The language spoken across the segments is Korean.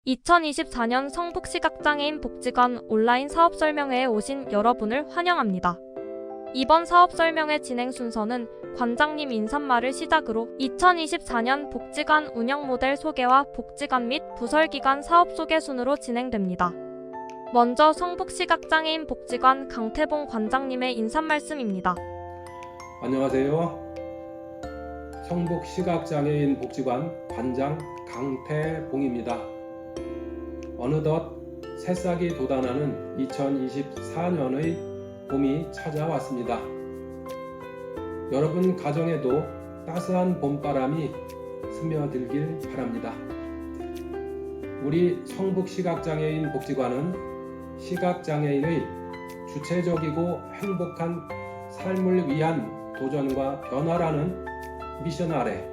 2024년 성북시각장애인 복지관 온라인 사업 설명회에 오신 여러분을 환영합니다. 이번 사업 설명회 진행 순서는 관장님 인사말을 시작으로 2024년 복지관 운영 모델 소개와 복지관 및 부설기관 사업 소개 순으로 진행됩니다. 먼저 성북시각장애인 복지관 강태봉 관장님의 인사말씀입니다. 안녕하세요. 성북시각장애인 복지관 관장 강태봉입니다. 어느덧 새싹이 돋아나는 2024년의 봄이 찾아왔습니다. 여러분 가정에도 따스한 봄바람이 스며들길 바랍니다. 우리 성북시각장애인 복지관은 시각장애인의 주체적이고 행복한 삶을 위한 도전과 변화라는 미션 아래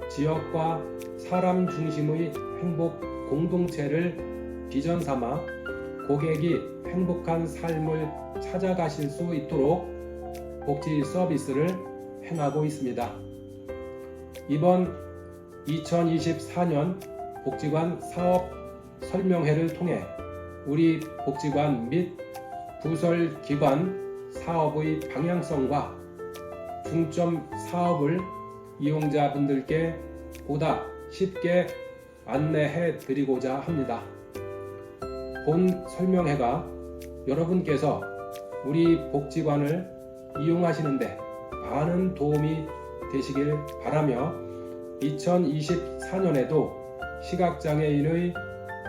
지역과 사람 중심의 행복 공동체를 비전 삼아 고객이 행복한 삶을 찾아가실 수 있도록 복지 서비스를 행하고 있습니다. 이번 2024년 복지관 사업 설명회를 통해 우리 복지관 및 부설기관 사업의 방향성과 중점 사업을 이용자분들께 보다 쉽게 안내해 드리고자 합니다. 본 설명회가 여러분께서 우리 복지관을 이용하시는데 많은 도움이 되시길 바라며 2024년에도 시각장애인의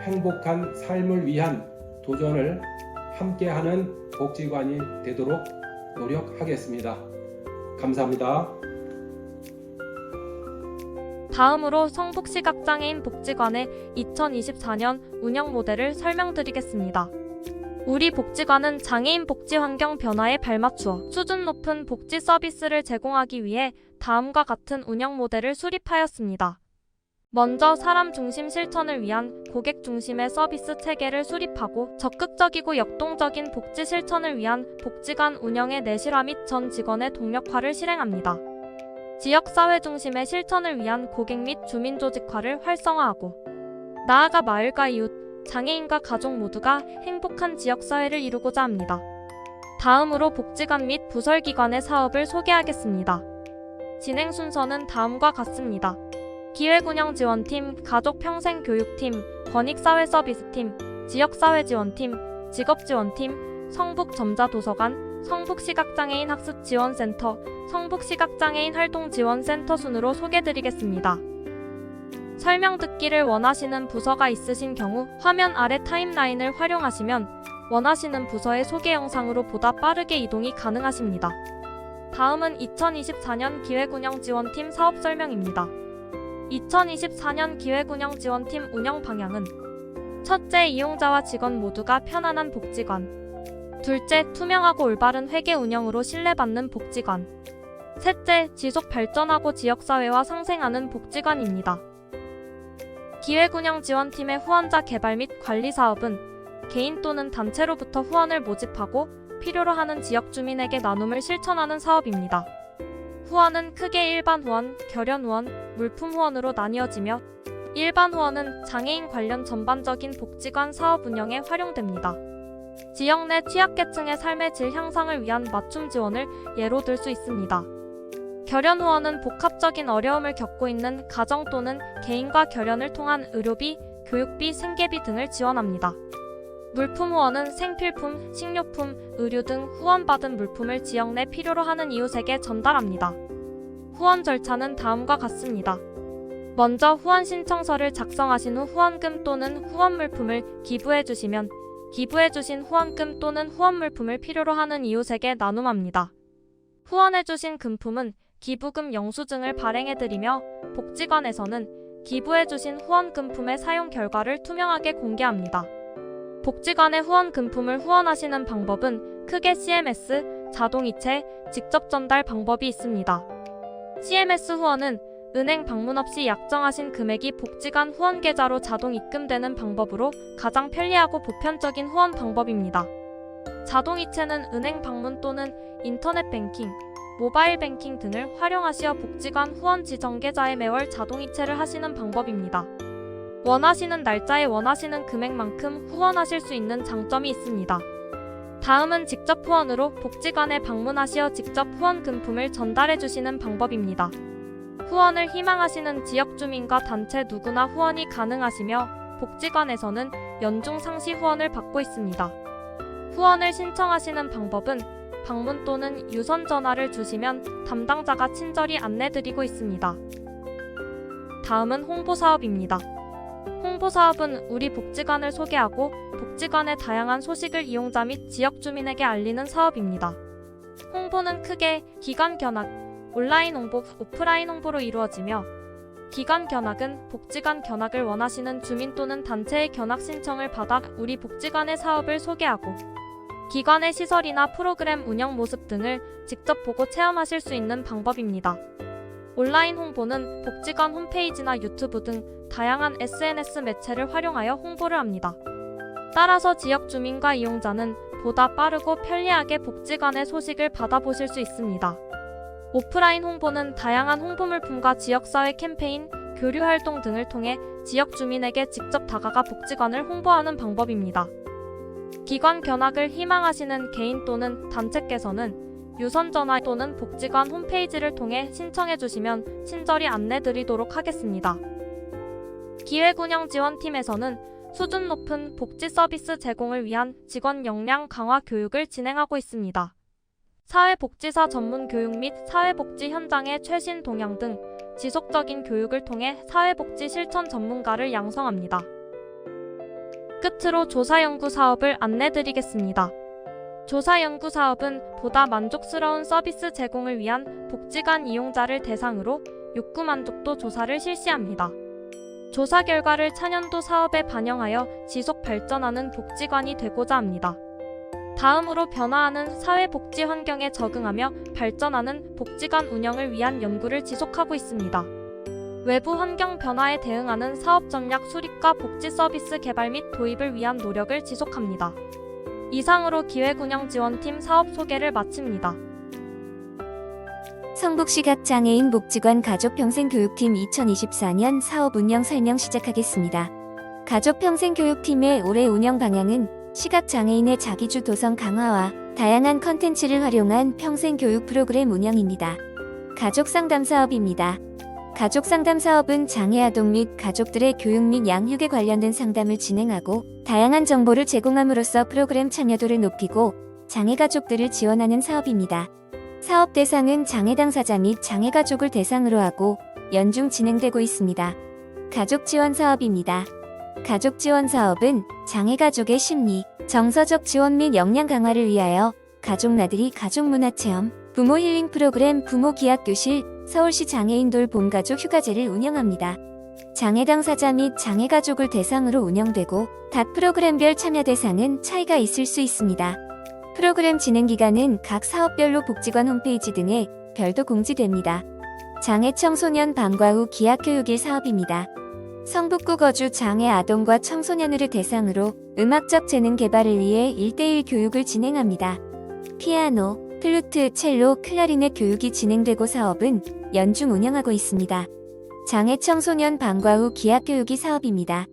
행복한 삶을 위한 도전을 함께하는 복지관이 되도록 노력하겠습니다. 감사합니다. 다음으로 성북시각장애인 복지관의 2024년 운영 모델을 설명드리겠습니다. 우리 복지관은 장애인 복지 환경 변화에 발맞추어 수준 높은 복지 서비스를 제공하기 위해 다음과 같은 운영 모델을 수립하였습니다. 먼저 사람 중심 실천을 위한 고객 중심의 서비스 체계를 수립하고 적극적이고 역동적인 복지 실천을 위한 복지관 운영의 내실화 및 전 직원의 동력화를 실행합니다. 지역사회 중심의 실천을 위한 고객 및 주민 조직화를 활성화하고 나아가 마을과 이웃, 장애인과 가족 모두가 행복한 지역사회를 이루고자 합니다. 다음으로 복지관 및 부설기관의 사업을 소개하겠습니다. 진행 순서는 다음과 같습니다. 기획운영지원팀, 가족평생교육팀, 권익사회서비스팀, 지역사회지원팀, 직업지원팀, 성북점자도서관, 성북시각장애인 학습지원센터, 성북시각장애인 활동지원센터 순으로 소개드리겠습니다. 설명 듣기를 원하시는 부서가 있으신 경우 화면 아래 타임라인을 활용하시면 원하시는 부서의 소개 영상으로 보다 빠르게 이동이 가능하십니다. 다음은 2024년 기획운영지원팀 사업 설명입니다. 2024년 기획운영지원팀 운영 방향은 첫째, 이용자와 직원 모두가 편안한 복지관. 둘째, 투명하고 올바른 회계 운영으로 신뢰받는 복지관. 셋째, 지속 발전하고 지역사회와 상생하는 복지관입니다. 기획운영지원팀의 후원자 개발 및 관리 사업은 개인 또는 단체로부터 후원을 모집하고 필요로 하는 지역 주민에게 나눔을 실천하는 사업입니다. 후원은 크게 일반 후원, 결연 후원, 물품 후원으로 나뉘어지며 일반 후원은 장애인 관련 전반적인 복지관 사업 운영에 활용됩니다. 지역 내 취약계층의 삶의 질 향상을 위한 맞춤 지원을 예로 들 수 있습니다. 결연 후원은 복합적인 어려움을 겪고 있는 가정 또는 개인과 결연을 통한 의료비, 교육비, 생계비 등을 지원합니다. 물품 후원은 생필품, 식료품, 의류 등 후원받은 물품을 지역 내 필요로 하는 이웃에게 전달합니다. 후원 절차는 다음과 같습니다. 먼저 후원 신청서를 작성하신 후 후원금 또는 후원 물품을 기부해 주시면 기부해 주신 후원금 또는 후원 물품을 필요로 하는 이웃에게 나눔합니다. 후원해 주신 금품은 기부금 영수증을 발행해드리며 복지관에서는 기부해 주신 후원 금품의 사용 결과를 투명하게 공개합니다. 복지관의 후원 금품을 후원하시는 방법은 크게 CMS, 자동이체, 직접 전달 방법이 있습니다. CMS 후원은 은행 방문 없이 약정하신 금액이 복지관 후원 계좌로 자동 입금되는 방법으로 가장 편리하고 보편적인 후원 방법입니다. 자동이체는 은행 방문 또는 인터넷 뱅킹, 모바일 뱅킹 등을 활용하시어 복지관 후원 지정 계좌에 매월 자동이체를 하시는 방법입니다. 원하시는 날짜에 원하시는 금액만큼 후원하실 수 있는 장점이 있습니다. 다음은 직접 후원으로 복지관에 방문하시어 직접 후원 금품을 전달해 주시는 방법입니다. 후원을 희망하시는 지역주민과 단체 누구나 후원이 가능하시며 복지관에서는 연중 상시 후원을 받고 있습니다. 후원을 신청하시는 방법은 방문 또는 유선 전화를 주시면 담당자가 친절히 안내드리고 있습니다. 다음은 홍보사업입니다. 홍보사업은 우리 복지관을 소개하고 복지관의 다양한 소식을 이용자 및 지역 주민에게 알리는 사업입니다. 홍보는 크게 기관 견학, 온라인 홍보, 오프라인 홍보로 이루어지며 기관 견학은 복지관 견학을 원하시는 주민 또는 단체의 견학 신청을 받아 우리 복지관의 사업을 소개하고 기관의 시설이나 프로그램 운영 모습 등을 직접 보고 체험하실 수 있는 방법입니다. 온라인 홍보는 복지관 홈페이지나 유튜브 등 다양한 SNS 매체를 활용하여 홍보를 합니다. 따라서 지역 주민과 이용자는 보다 빠르고 편리하게 복지관의 소식을 받아보실 수 있습니다. 오프라인 홍보는 다양한 홍보물품과 지역사회 캠페인, 교류 활동 등을 통해 지역 주민에게 직접 다가가 복지관을 홍보하는 방법입니다. 기관 견학을 희망하시는 개인 또는 단체께서는 유선전화 또는 복지관 홈페이지를 통해 신청해 주시면 친절히 안내 드리도록 하겠습니다. 기획운영지원팀에서는 수준 높은 복지 서비스 제공을 위한 직원 역량 강화 교육을 진행하고 있습니다. 사회복지사 전문 교육 및 사회복지 현장의 최신 동향 등 지속적인 교육을 통해 사회복지 실천 전문가를 양성합니다. 끝으로 조사연구 사업을 안내드리겠습니다. 조사연구 사업은 보다 만족스러운 서비스 제공을 위한 복지관 이용자를 대상으로 욕구 만족도 조사를 실시합니다. 조사 결과를 차년도 사업에 반영하여 지속 발전하는 복지관이 되고자 합니다. 다음으로 변화하는 사회복지 환경에 적응하며 발전하는 복지관 운영을 위한 연구를 지속하고 있습니다. 외부 환경 변화에 대응하는 사업 전략 수립과 복지 서비스 개발 및 도입을 위한 노력을 지속합니다. 이상으로 기획운영지원팀 사업 소개를 마칩니다. 성북시각장애인 복지관 가족평생교육팀 2024년 사업 운영 설명 시작하겠습니다. 가족평생교육팀의 올해 운영 방향은 시각장애인의 자기주 도성 강화와 다양한 컨텐츠를 활용한 평생교육 프로그램 운영입니다. 가족상담 사업입니다. 가족상담 사업은 장애아동 및 가족들의 교육 및 양육에 관련된 상담을 진행하고 다양한 정보를 제공함으로써 프로그램 참여도를 높이고 장애 가족들을 지원하는 사업입니다. 사업 대상은 장애 당사자 및 장애 가족을 대상으로 하고 연중 진행되고 있습니다. 가족 지원 사업입니다. 가족 지원 사업은 장애 가족의 심리, 정서적 지원 및 역량 강화를 위하여 가족 나들이 가족 문화체험, 부모 힐링 프로그램 부모 기학교실, 서울시 장애인 돌봄 가족 휴가제를 운영합니다. 장애 당사자 및 장애 가족을 대상으로 운영되고 각 프로그램별 참여 대상은 차이가 있을 수 있습니다. 프로그램 진행 기간은 각 사업별로 복지관 홈페이지 등에 별도 공지됩니다. 장애 청소년 방과 후 기학교육일 사업입니다. 성북구 거주 장애 아동과 청소년을 대상으로 음악적 재능 개발을 위해 1:1 교육을 진행합니다. 피아노, 플루트, 첼로, 클라리넷 교육이 진행되고 사업은 연중 운영하고 있습니다. 장애 청소년 방과 후 기학교육이 사업입니다.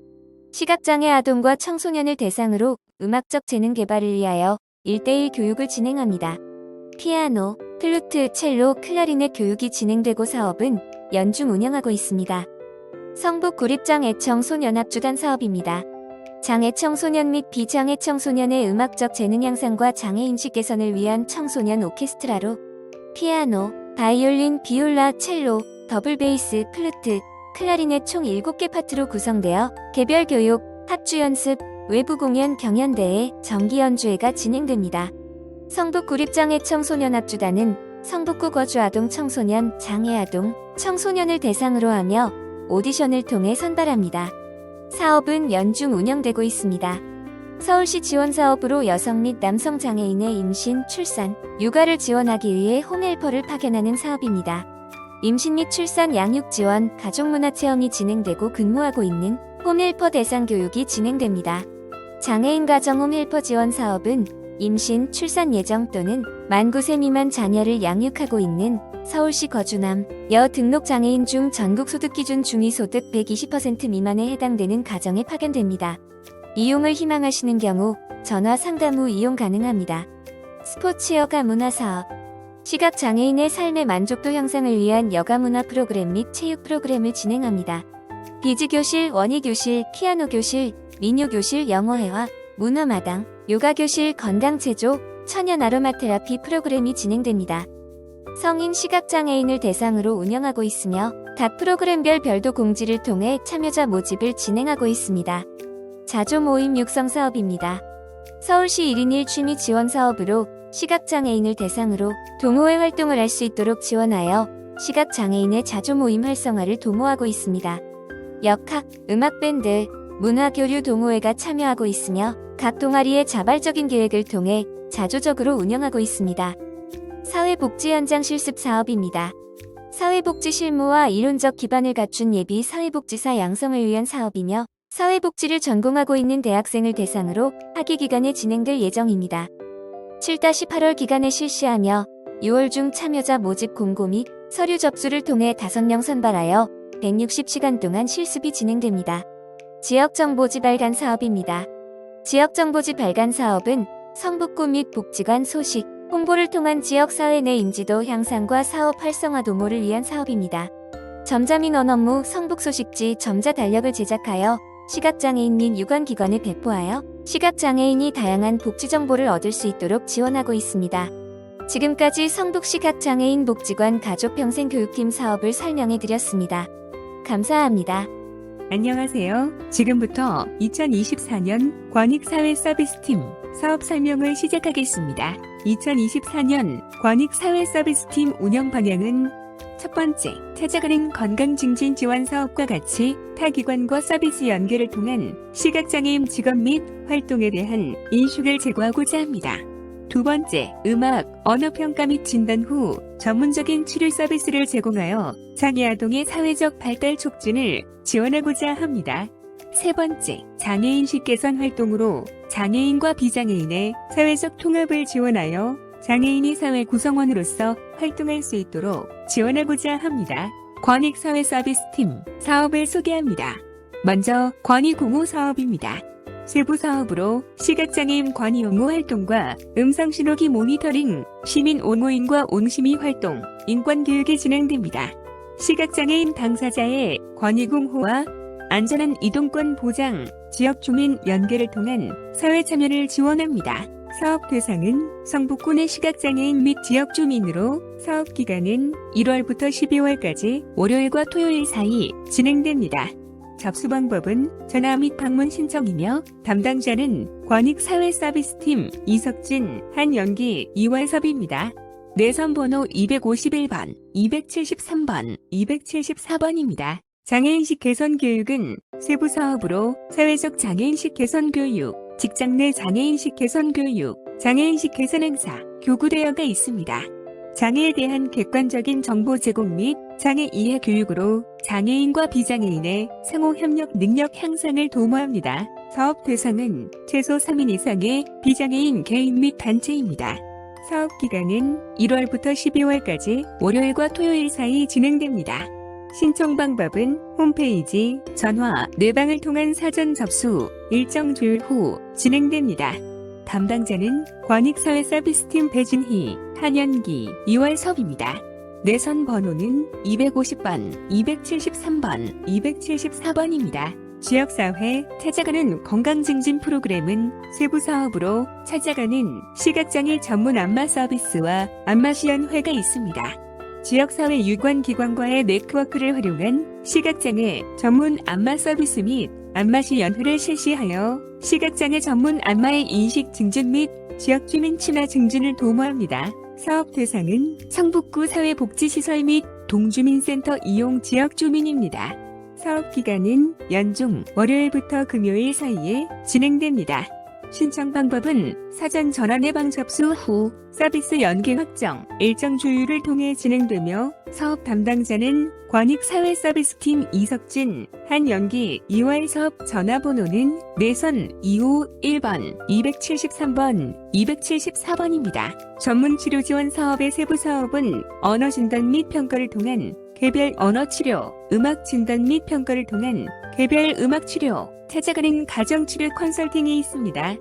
시각장애 아동과 청소년을 대상으로 음악적 재능 개발을 위하여 1:1 교육을 진행합니다. 피아노, 플루트, 첼로, 클라리넷 교육이 진행되고 사업은 연중 운영하고 있습니다. 성북 구립장애 청소년합주단 사업입니다. 장애 청소년 및 비장애 청소년의 음악적 재능 향상과 장애인식 개선을 위한 청소년 오케스트라로 피아노, 바이올린, 비올라, 첼로, 더블 베이스, 플루트, 클라리넷 총 7개 파트로 구성되어 개별 교육, 합주 연습, 외부 공연, 경연대회, 정기 연주회가 진행됩니다. 성북 구립장애 청소년합주단은 성북구 거주 아동 청소년, 장애 아동, 청소년을 대상으로 하며 오디션을 통해 선발합니다. 사업은 연중 운영되고 있습니다. 서울시 지원 사업으로 여성 및 남성 장애인의 임신, 출산, 육아를 지원하기 위해 홈헬퍼를 파견하는 사업입니다. 임신 및 출산 양육 지원, 가족문화 체험이 진행되고 근무하고 있는 홈헬퍼 대상 교육이 진행됩니다. 장애인 가정 홈헬퍼 지원 사업은 임신, 출산 예정 또는 만 9세 미만 자녀를 양육하고 있는 서울시 거주남, 여 등록장애인 중 전국 소득기준 중위소득 120% 미만에 해당되는 가정에 파견됩니다. 이용을 희망하시는 경우 전화 상담 후 이용 가능합니다. 스포츠 여가 문화 사업, 시각장애인의 삶의 만족도 향상을 위한 여가 문화 프로그램 및 체육 프로그램을 진행합니다. 비즈교실, 원희교실, 피아노교실, 민요교실, 영어회화, 문화마당, 요가교실, 건강체조, 천연 아로마 테라피 프로그램이 진행됩니다. 성인 시각장애인을 대상으로 운영하고 있으며 각 프로그램별 별도 공지를 통해 참여자 모집을 진행하고 있습니다. 자조 모임 육성 사업입니다. 서울시 1인 1취미 지원 사업으로 시각장애인을 대상으로 동호회 활동을 할 수 있도록 지원하여 시각장애인의 자조 모임 활성화를 도모하고 있습니다. 역학, 음악밴드, 문화교류 동호회가 참여하고 있으며 각 동아리의 자발적인 계획을 통해 자조적으로 운영하고 있습니다. 사회복지 현장 실습 사업입니다. 사회복지 실무와 이론적 기반을 갖춘 예비 사회복지사 양성을 위한 사업이며 사회복지를 전공하고 있는 대학생을 대상으로 학기 기간에 진행될 예정입니다. 7-8월 기간에 실시하며 6월 중 참여자 모집 공고 및 서류 접수를 통해 5명 선발하여 160시간 동안 실습이 진행됩니다. 지역정보지 발간 사업입니다. 지역정보지 발간 사업은 성북구 및 복지관 소식, 홍보를 통한 지역사회 내 인지도 향상과 사업 활성화 도모를 위한 사업입니다. 점자민원 업무 성북소식지 점자 달력을 제작하여 시각장애인 및 유관기관에 배포하여 시각장애인이 다양한 복지정보를 얻을 수 있도록 지원하고 있습니다. 지금까지 성북시각장애인 복지관 가족평생교육팀 사업을 설명해드렸습니다. 감사합니다. 안녕하세요. 지금부터 2024년 권익사회서비스팀 사업 설명을 시작하겠습니다. 2024년 권익사회서비스팀 운영 방향은 첫 번째, 찾아가는 건강증진 지원 사업과 같이 타 기관과 서비스 연계를 통한 시각장애인 직업 및 활동에 대한 인식을 제고하고자 합니다. 두 번째, 음악, 언어평가 및 진단 후 전문적인 치료 서비스를 제공하여 장애아동의 사회적 발달 촉진을 지원하고자 합니다. 세 번째, 장애인식 개선 활동으로 장애인과 비장애인의 사회적 통합을 지원하여 장애인이 사회 구성원으로서 활동할 수 있도록 지원하고자 합니다. 권익사회서비스팀 사업을 소개합니다. 먼저 권익공호 사업입니다. 세부 사업으로 시각장애인 권익옹호 활동과 음성신호기 모니터링, 시민 옹호인과 옹심이 활동, 인권교육이 진행됩니다. 시각장애인 당사자의 권익옹호와 안전한 이동권 보장, 지역 주민 연계를 통한 사회 참여를 지원합니다. 사업 대상은 성북구 내 시각장애인 및 지역 주민으로 사업 기간은 1월부터 12월까지 월요일과 토요일 사이 진행됩니다. 접수 방법은 전화 및 방문 신청이며 담당자는 권익사회서비스팀 이석진, 한영기, 이완섭입니다. 내선번호 251번, 273번, 274번입니다. 장애인식 개선 교육은 세부 사업으로 사회적 장애인식 개선 교육, 직장 내 장애인식 개선 교육, 장애인식 개선 행사, 교구 대여가 있습니다. 장애에 대한 객관적인 정보 제공 및 장애 이해 교육으로 장애인과 비장애인의 상호 협력 능력 향상을 도모합니다. 사업 대상은 최소 3인 이상의 비장애인 개인 및 단체입니다. 사업 기간은 1월부터 12월까지 월요일과 토요일 사이 진행됩니다. 신청 방법은 홈페이지, 전화, 내방을 통한 사전 접수, 일정 조율 후 진행됩니다. 담당자는 권익사회서비스팀 배진희, 한현기, 이월섭입니다. 내선 번호는 250번, 273번, 274번입니다. 지역사회 찾아가는 건강증진 프로그램은 세부 사업으로 찾아가는 시각장애 전문 안마 서비스와 안마시연회가 있습니다. 지역사회 유관기관과의 네트워크를 활용한 시각장애 전문 안마 서비스 및 안마시 연회를 실시하여 시각장애 전문 안마의 인식 증진 및 지역주민 친화 증진을 도모합니다. 사업 대상은 성북구 사회복지시설 및 동주민센터 이용 지역주민입니다. 사업 기간은 연중 월요일부터 금요일 사이에 진행됩니다. 신청 방법은 사전 전화 내방 접수 후 서비스 연계 확정, 일정 조율을 통해 진행되며 사업 담당자는 권익사회서비스팀 이석진, 한연기 2월 사업 전화번호는 내선 2호 1번, 273번, 274번입니다. 전문치료 지원 사업의 세부 사업은 언어진단 및 평가를 통한 개별 언어치료, 음악진단 및 평가를 통한 개별 음악치료, 찾아가는 가정치료 컨설팅이 있습니다.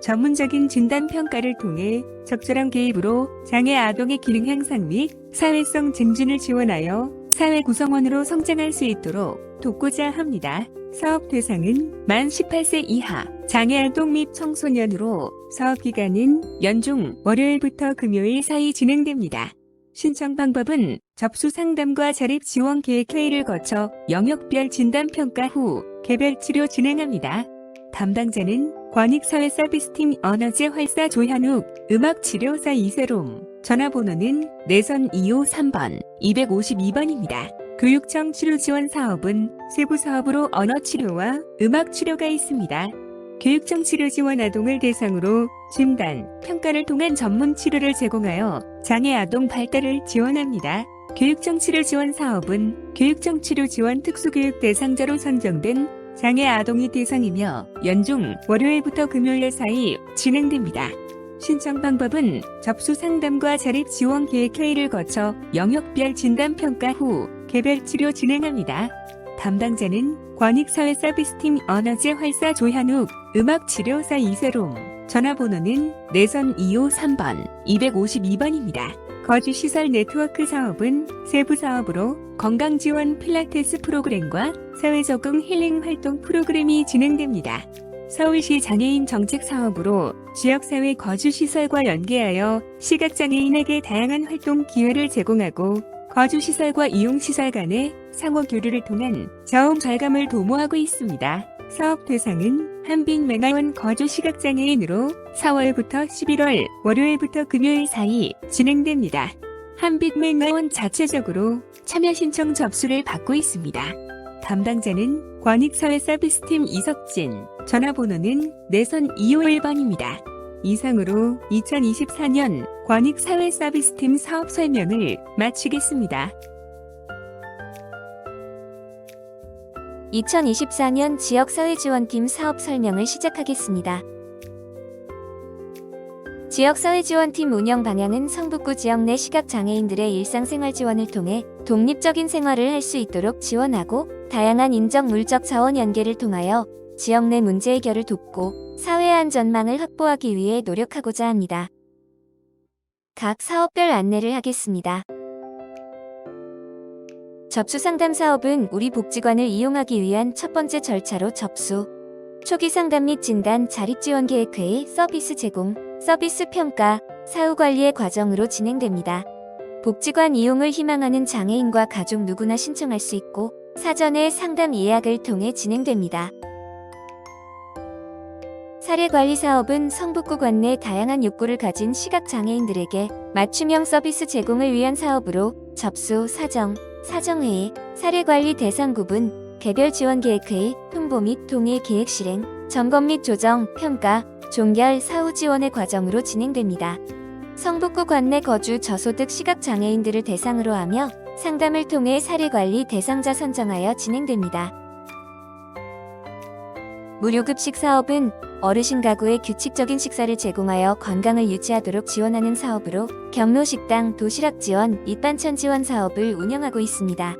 전문적인 진단평가를 통해 적절한 개입으로 장애 아동의 기능 향상 및 사회성 증진을 지원하여 사회 구성원으로 성장할 수 있도록 돕고자 합니다. 사업 대상은 만 18세 이하 장애 아동 및 청소년으로 사업 기간은 연중 월요일부터 금요일 사이 진행됩니다. 신청 방법은 접수 상담과 자립 지원 계획 회의를 거쳐 영역별 진단 평가 후 개별 치료 진행합니다. 담당자는 권익사회서비스팀 언어제 활사 조현욱, 음악치료사 이세롬, 전화번호는 내선 253번, 252번입니다. 교육청 치료지원 사업은 세부 사업으로 언어치료와 음악치료가 있습니다. 교육청 치료지원 아동을 대상으로 진단, 평가를 통한 전문 치료를 제공하여 장애 아동 발달을 지원합니다. 교육청 치료지원 사업은 교육청 치료지원 특수교육 대상자로 선정된 장애 아동이 대상이며 연중 월요일부터 금요일 사이 진행됩니다. 신청 방법은 접수 상담과 자립 지원 계획 회의를 거쳐 영역별 진단 평가 후 개별 치료 진행합니다. 담당자는 권익사회서비스팀 언어제 활사 조현욱, 음악치료사 이세롬, 전화번호는 내선 253번, 252번입니다. 거주시설 네트워크 사업은 세부 사업으로 건강지원 필라테스 프로그램과 사회적응 힐링 활동 프로그램이 진행됩니다. 서울시 장애인 정책 사업으로 지역사회 거주시설과 연계하여 시각장애인에게 다양한 활동 기회를 제공하고 거주시설과 이용시설 간의 상호 교류를 통한 저음 절감을 도모하고 있습니다. 사업 대상은 한빛맹아원 거주 시각장애인으로 4월부터 11월 월요일부터 금요일 사이 진행됩니다. 한빛맹아원 자체적으로 참여 신청 접수를 받고 있습니다. 담당자는 권익사회서비스팀 이석진, 전화번호는 내선 251번입니다. 이상으로 2024년 권익사회서비스팀 사업 설명을 마치겠습니다. 2024년 지역사회지원팀 사업 설명을 시작하겠습니다. 지역사회지원팀 운영 방향은 성북구 지역 내 시각장애인들의 일상생활 지원을 통해 독립적인 생활을 할 수 있도록 지원하고 다양한 인적 물적 자원 연계를 통하여 지역 내 문제 해결을 돕고 사회 안전망을 확보하기 위해 노력하고자 합니다. 각 사업별 안내를 하겠습니다. 접수 상담 사업은 우리 복지관을 이용하기 위한 첫 번째 절차로 접수, 초기 상담 및 진단, 자립 지원 계획 회의, 서비스 제공, 서비스 평가, 사후 관리의 과정으로 진행됩니다. 복지관 이용을 희망하는 장애인과 가족 누구나 신청할 수 있고 사전에 상담 예약을 통해 진행됩니다. 사례관리 사업은 성북구 관내 다양한 욕구를 가진 시각장애인들에게 맞춤형 서비스 제공을 위한 사업으로 접수, 사정, 사정회의, 사례관리 대상 구분, 개별 지원 계획회의, 홍보 및 동의 계획 실행, 점검 및 조정, 평가, 종결, 사후 지원의 과정으로 진행됩니다. 성북구 관내 거주 저소득 시각장애인들을 대상으로 하며 상담을 통해 사례관리 대상자 선정하여 진행됩니다. 무료급식 사업은 어르신 가구에 규칙적인 식사를 제공하여 건강을 유지하도록 지원하는 사업으로 경로식당, 도시락 지원, 밑반찬 지원 사업을 운영하고 있습니다.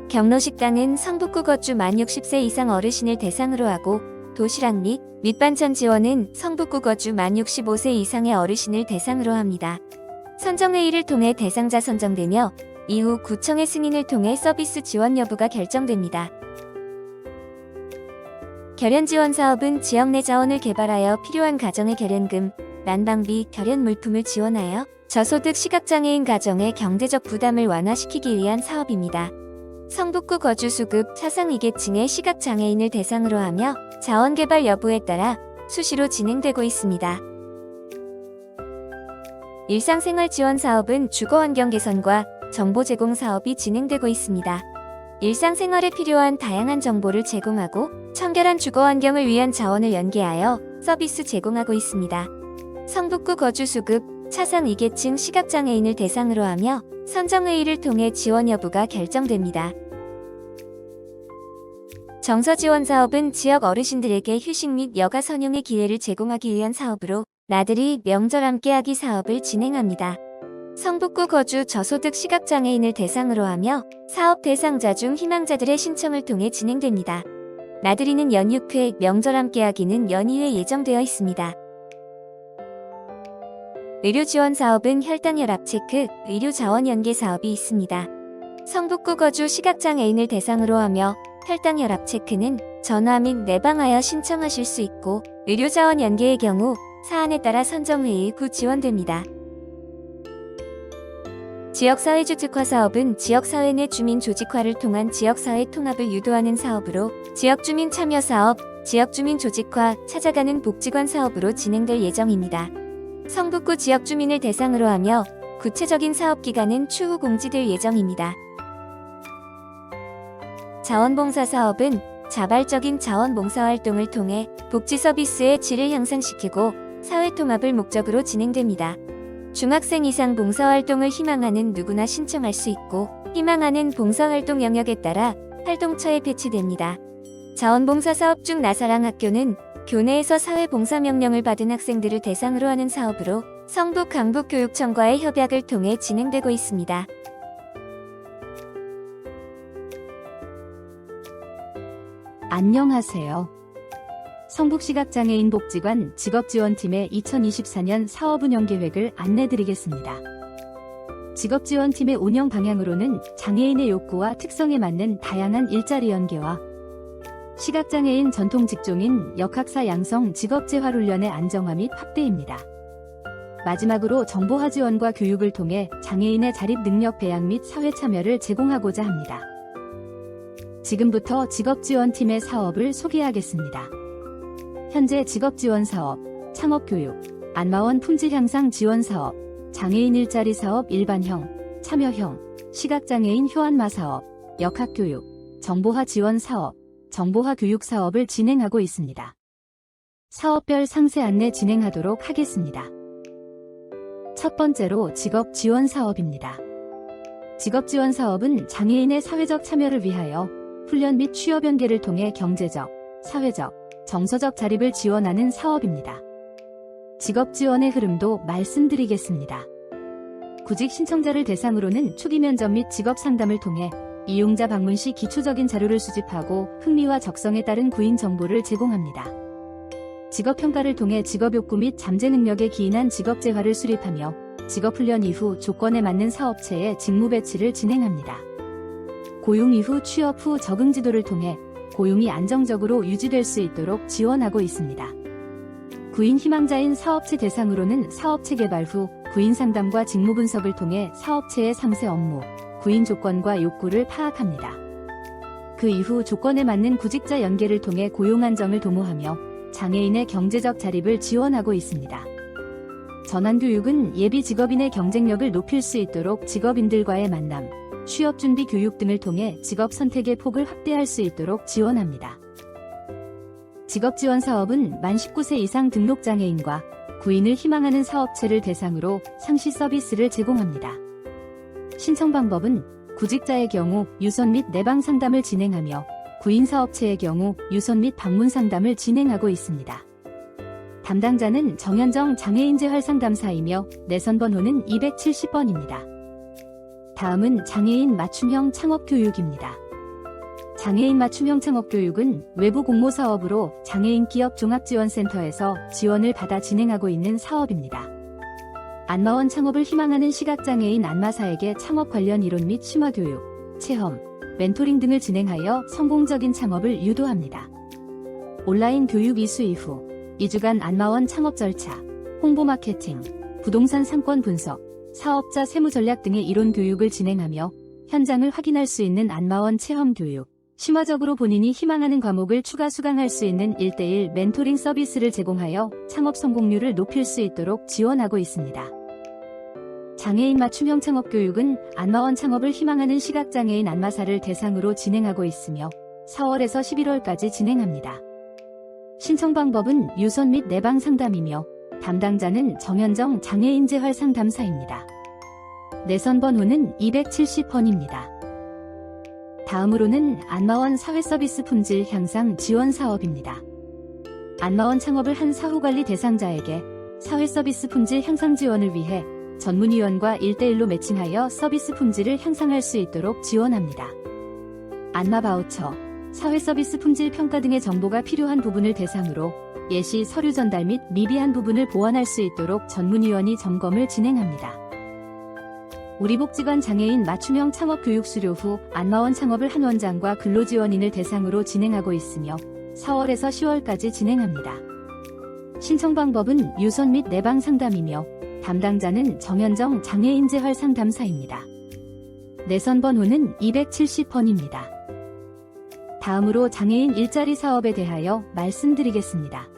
경로식당은 성북구 거주 만 60세 이상 어르신을 대상으로 하고 도시락 및 밑반찬 지원은 성북구 거주 만 65세 이상의 어르신을 대상으로 합니다. 선정회의를 통해 대상자 선정되며 이후 구청의 승인을 통해 서비스 지원 여부가 결정됩니다. 결연 지원 사업은 지역 내 자원을 개발하여 필요한 가정의 결연금, 난방비, 결연 물품을 지원하여 저소득 시각장애인 가정의 경제적 부담을 완화시키기 위한 사업입니다. 성북구 거주 수급 차상 2계층의 시각장애인을 대상으로 하며 자원 개발 여부에 따라 수시로 진행되고 있습니다. 일상생활 지원 사업은 주거환경 개선과 정보 제공 사업이 진행되고 있습니다. 일상생활에 필요한 다양한 정보를 제공하고 청결한 주거환경을 위한 자원을 연계하여 서비스 제공하고 있습니다. 성북구 거주 수급 차상 2계층 시각장애인을 대상으로 하며 선정회의를 통해 지원 여부가 결정됩니다. 정서지원사업은 지역 어르신들에게 휴식 및 여가 선용의 기회를 제공하기 위한 사업으로 나들이 명절 함께하기 사업을 진행합니다. 성북구 거주 저소득 시각장애인을 대상으로 하며 사업 대상자 중 희망자들의 신청을 통해 진행됩니다. 나들이는 연 6회, 명절 함께하기는 연 2회 예정되어 있습니다. 의료지원 사업은 혈당혈압 체크, 의료자원 연계 사업이 있습니다. 성북구 거주 시각장애인을 대상으로 하며 혈당혈압 체크는 전화 및 내방하여 신청하실 수 있고 의료자원 연계의 경우 사안에 따라 선정회의 후 지원됩니다. 지역사회주 특화 사업은 지역사회 내 주민 조직화를 통한 지역사회 통합을 유도하는 사업으로 지역주민 참여 사업, 지역주민 조직화, 찾아가는 복지관 사업으로 진행될 예정입니다. 성북구 지역주민을 대상으로 하며 구체적인 사업기간은 추후 공지될 예정입니다. 자원봉사 사업은 자발적인 자원봉사활동을 통해 복지 서비스의 질을 향상시키고 사회통합을 목적으로 진행됩니다. 중학생 이상 봉사활동을 희망하는 누구나 신청할 수 있고 희망하는 봉사활동 영역에 따라 활동처에 배치됩니다. 자원봉사 사업 중 나사랑학교는 교내에서 사회봉사명령을 받은 학생들을 대상으로 하는 사업으로 성북 강북교육청과의 협약을 통해 진행되고 있습니다. 안녕하세요. 성북시각장애인 복지관 직업지원팀의 2024년 사업운영계획을 안내드리겠습니다. 직업지원팀의 운영 방향으로는 장애인의 욕구와 특성에 맞는 다양한 일자리 연계와 시각장애인 전통 직종인 역학사 양성 직업재활훈련의 안정화 및 확대입니다. 마지막으로 정보화 지원과 교육을 통해 장애인의 자립 능력 배양 및 사회 참여를 제공하고자 합니다. 지금부터 직업지원팀의 사업을 소개하겠습니다. 현재 직업지원사업, 창업교육, 안마원 품질향상 지원사업, 장애인 일자리 사업 일반형, 참여형, 시각장애인 효안마 사업, 역학교육, 정보화 지원 사업, 정보화 교육 사업을 진행하고 있습니다. 사업별 상세 안내 진행하도록 하겠습니다. 첫 번째로 직업지원 사업입니다. 직업지원 사업은 장애인의 사회적 참여를 위하여 훈련 및 취업 연계를 통해 경제적, 사회적, 정서적 자립을 지원하는 사업입니다. 직업 지원의 흐름도 말씀드리겠습니다. 구직 신청자를 대상으로는 초기 면접 및 직업 상담을 통해 이용자 방문 시 기초적인 자료를 수집하고 흥미와 적성에 따른 구인 정보를 제공합니다. 직업 평가를 통해 직업 욕구 및 잠재 능력에 기인한 직업 재활을 수립하며 직업 훈련 이후 조건에 맞는 사업체에 직무 배치를 진행합니다. 고용 이후 취업 후 적응 지도를 통해 고용이 안정적으로 유지될 수 있도록 지원하고 있습니다. 구인 희망자인 사업체 대상으로는 사업체 개발 후 구인 상담과 직무 분석을 통해 사업체의 상세 업무, 구인 조건과 욕구를 파악합니다. 그 이후 조건에 맞는 구직자 연계를 통해 고용 안정을 도모하며 장애인의 경제적 자립을 지원하고 있습니다. 전환교육은 예비 직업인의 경쟁력을 높일 수 있도록 직업인들과의 만남, 취업준비 교육 등을 통해 직업 선택의 폭을 확대할 수 있도록 지원합니다. 직업지원 사업은 만 19세 이상 등록장애인과 구인을 희망하는 사업체를 대상으로 상시 서비스를 제공합니다. 신청 방법은 구직자의 경우 유선 및 내방 상담을 진행하며 구인 사업체의 경우 유선 및 방문 상담을 진행하고 있습니다. 담당자는 정현정 장애인재활상담사이며 내선 번호는 270번입니다. 다음은 장애인 맞춤형 창업교육입니다. 장애인 맞춤형 창업교육은 외부 공모 사업으로 장애인 기업 종합지원센터에서 지원을 받아 진행하고 있는 사업입니다. 안마원 창업을 희망하는 시각장애인 안마사에게 창업 관련 이론 및 심화교육, 체험, 멘토링 등을 진행하여 성공적인 창업을 유도합니다. 온라인 교육 이수 이후 2주간 안마원 창업 절차, 홍보 마케팅, 부동산 상권 분석, 사업자 세무 전략 등의 이론 교육을 진행하며 현장을 확인할 수 있는 안마원 체험 교육, 심화적으로 본인이 희망하는 과목을 추가 수강할 수 있는 1:1 멘토링 서비스를 제공하여 창업 성공률을 높일 수 있도록 지원하고 있습니다. 장애인 맞춤형 창업교육은 안마원 창업을 희망하는 시각장애인 안마사를 대상으로 진행하고 있으며 4월에서 11월까지 진행합니다. 신청 방법은 유선 및 내방 상담이며 담당자는 정현정 장애인재활상담사입니다. 내선 번호는 270번입니다. 다음으로는 안마원 사회서비스 품질 향상 지원 사업입니다. 안마원 창업을 한 사후관리 대상자에게 사회서비스 품질 향상 지원을 위해 전문위원과 1대1로 매칭하여 서비스 품질을 향상할 수 있도록 지원합니다. 안마 바우처, 사회서비스 품질 평가 등의 정보가 필요한 부분을 대상으로 예시 서류 전달 및 미비한 부분을 보완할 수 있도록 전문위원이 점검을 진행합니다. 우리복지관 장애인 맞춤형 창업 교육 수료 후 안마원 창업을 한 원장과 근로지원인을 대상으로 진행하고 있으며 4월에서 10월까지 진행합니다. 신청 방법은 유선 및 내방 상담이며 담당자는 정현정 장애인 재활 상담사입니다. 내선 번호는 270번입니다. 다음으로 장애인 일자리 사업에 대하여 말씀드리겠습니다.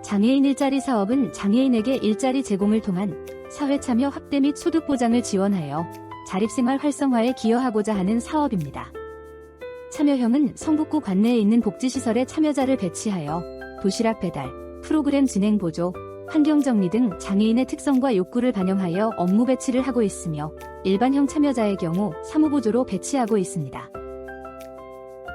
장애인 일자리 사업은 장애인에게 일자리 제공을 통한 사회참여 확대 및 소득 보장을 지원하여 자립생활 활성화에 기여하고자 하는 사업입니다. 참여형은 성북구 관내에 있는 복지시설에 참여자를 배치하여 도시락 배달, 프로그램 진행 보조, 환경정리 등 장애인의 특성과 욕구를 반영하여 업무 배치를 하고 있으며 일반형 참여자의 경우 사무보조로 배치하고 있습니다.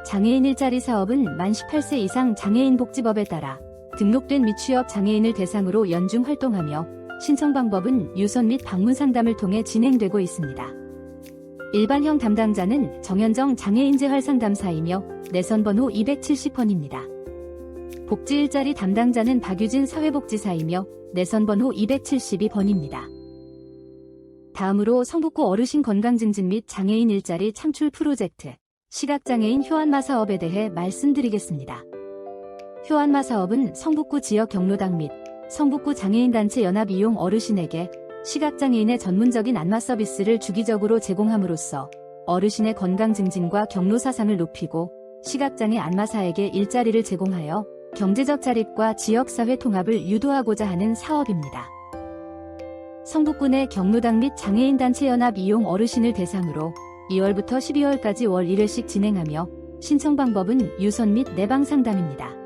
장애인 일자리 사업은 만 18세 이상 장애인 복지법에 따라 등록된 미취업 장애인을 대상으로 연중 활동하며 신청 방법은 유선 및 방문 상담을 통해 진행되고 있습니다. 일반형 담당자는 정현정 장애인 재활 상담사이며 내선 번호 270번입니다. 복지 일자리 담당자는 박유진 사회복지사이며 내선 번호 272번입니다. 다음으로 성북구 어르신 건강 증진 및 장애인 일자리 창출 프로젝트 시각장애인 효안마 사업에 대해 말씀드리겠습니다. 효안마 사업은 성북구 지역 경로당 및 성북구 장애인단체 연합 이용 어르신에게 시각장애인의 전문적인 안마 서비스를 주기적으로 제공함으로써 어르신의 건강 증진과 경로 사상을 높이고 시각장애 안마사에게 일자리를 제공하여 경제적 자립과 지역사회 통합을 유도하고자 하는 사업입니다. 성북구 내 경로당 및 장애인단체 연합 이용 어르신을 대상으로 2월부터 12월까지 월 1회씩 진행하며 신청 방법은 유선 및 내방 상담입니다.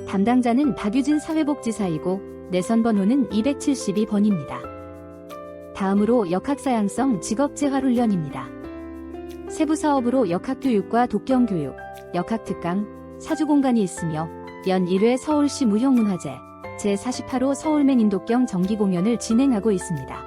담당자는 박유진 사회복지사이고 내선 번호는 272번입니다. 다음으로 역학사양성 직업재활훈련입니다. 세부 사업으로 역학교육과 독경교육, 역학특강, 사주공간이 있으며 연 1회 서울시 무형문화재, 제48호 서울맹인독경 정기공연을 진행하고 있습니다.